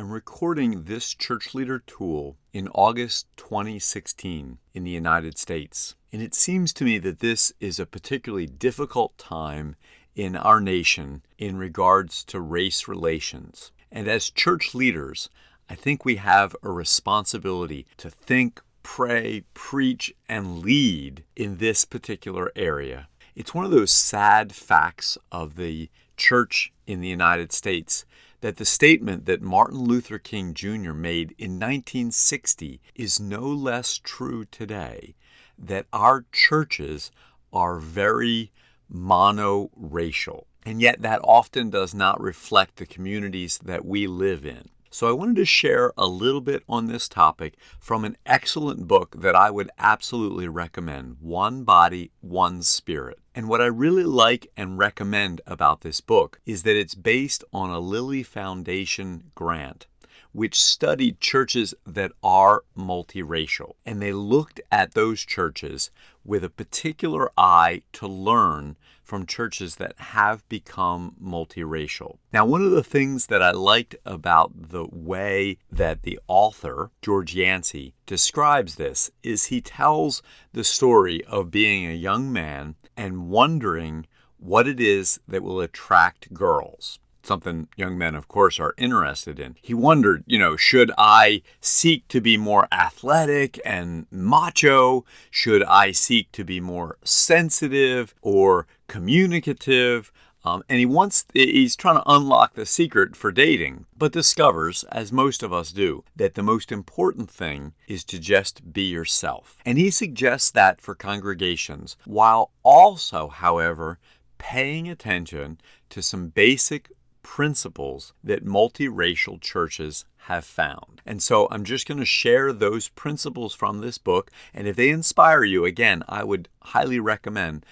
I'm recording this church leader tool in August 2016 in the United States. And it seems to me that this is a particularly difficult time in our nation in regards to race relations. And as church leaders, I think we have a responsibility to think, pray, preach, and lead in this particular area. It's one of those sad facts of the church in the United States that the statement that Martin Luther King Jr. made in 1960 is no less true today, that our churches are very monoracial, and yet that often does not reflect the communities that we live in. So I wanted to share a little bit on this topic from an excellent book that I would absolutely recommend, One Body, One Spirit. And what I really like and recommend about this book is that it's based on a Lilly Foundation grant, which studied churches that are multiracial. And they looked at those churches with a particular eye to learn from churches that have become multiracial. Now, one of the things that I liked about the way that the author, George Yancey, describes this is he tells the story of being a young man and wondering what it is that will attract girls. Something young men, of course, are interested in. He wondered, should I seek to be more athletic and macho? Should I seek to be more sensitive or communicative? And he's trying to unlock the secret for dating, but discovers, as most of us do, that the most important thing is to just be yourself. And he suggests that for congregations, while also, however, paying attention to some basic principles that multiracial churches have found. And so I'm just going to share those principles from this book. And if they inspire you, again, I would highly recommend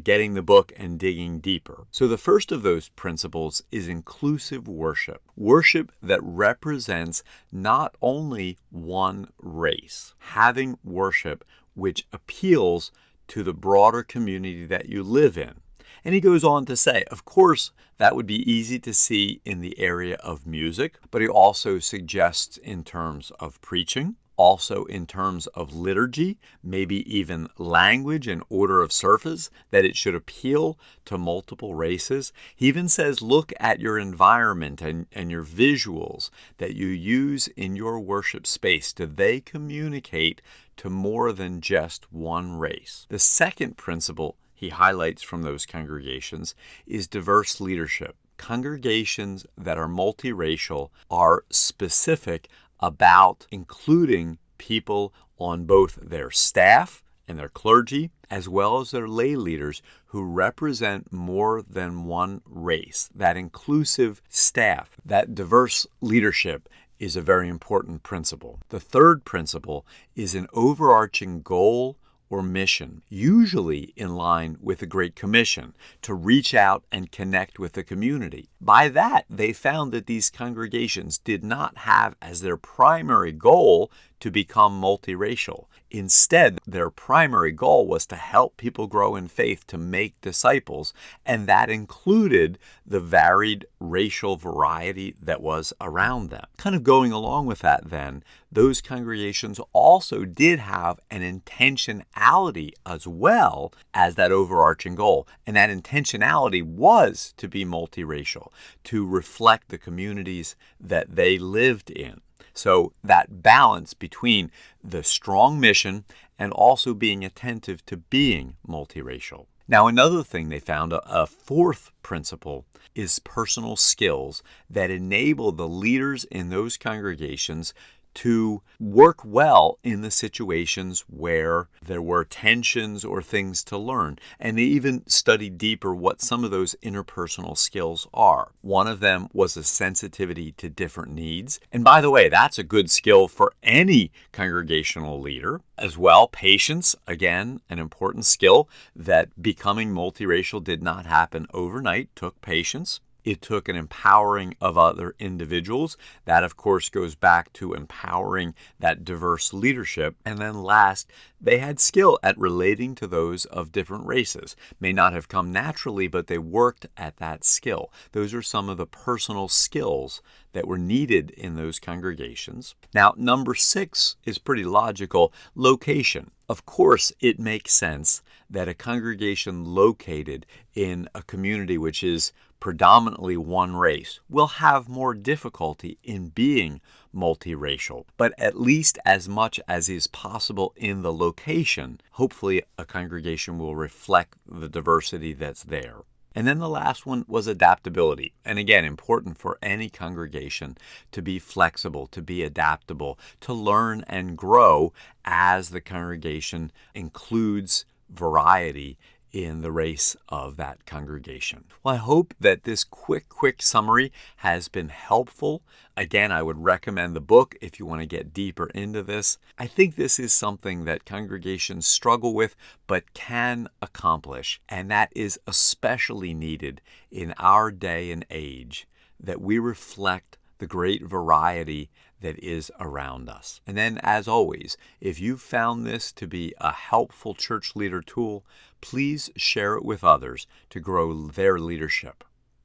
getting the book and digging deeper. So the first of those principles is inclusive worship. Worship that represents not only one race. Having worship which appeals to the broader community that you live in. And he goes on to say, of course, that would be easy to see in the area of music, but he also suggests in terms of preaching, also in terms of liturgy, maybe even language and order of service, that it should appeal to multiple races. He even says, look at your environment and your visuals that you use in your worship space. Do they communicate to more than just one race? The second principle he highlights from those congregations is diverse leadership. Congregations that are multiracial are specific about including people on both their staff and their clergy, as well as their lay leaders who represent more than one race. That inclusive staff, that diverse leadership is a very important principle. The third principle is an overarching goal or mission, usually in line with the Great Commission, to reach out and connect with the community. By that, they found that these congregations did not have as their primary goal to become multiracial. Instead, their primary goal was to help people grow in faith, to make disciples, and that included the varied racial variety that was around them. Kind of going along with that then, those congregations also did have an intentionality as well as that overarching goal. And that intentionality was to be multiracial, to reflect the communities that they lived in. So that balance between the strong mission and also being attentive to being multiracial. Now, another thing they found, a fourth principle, is personal skills that enable the leaders in those congregations to work well in the situations where there were tensions or things to learn. And they even studied deeper what some of those interpersonal skills are. One of them was a sensitivity to different needs. And by the way, that's a good skill for any congregational leader. As well, patience, again, an important skill that becoming multiracial did not happen overnight, took patience. It took an empowering of other individuals. That, of course, goes back to empowering that diverse leadership. And then last, they had skill at relating to those of different races. May not have come naturally, but they worked at that skill. Those are some of the personal skills that were needed in those congregations. Now, number 6 is pretty logical: location. Of course, it makes sense that a congregation located in a community which is predominantly one race will have more difficulty in being multiracial. But at least as much as is possible in the location, hopefully a congregation will reflect the diversity that's there. And then the last one was adaptability. And again, important for any congregation to be flexible, to be adaptable, to learn and grow as the congregation includes variety in the race of that congregation. Well, I hope that this quick summary has been helpful. Again, I would recommend the book if you want to get deeper into this. I think this is something that congregations struggle with but can accomplish, and that is especially needed in our day and age, that we reflect the great variety that is around us. And then, as always, if you found this to be a helpful church leader tool, please share it with others to grow their leadership.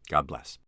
God bless.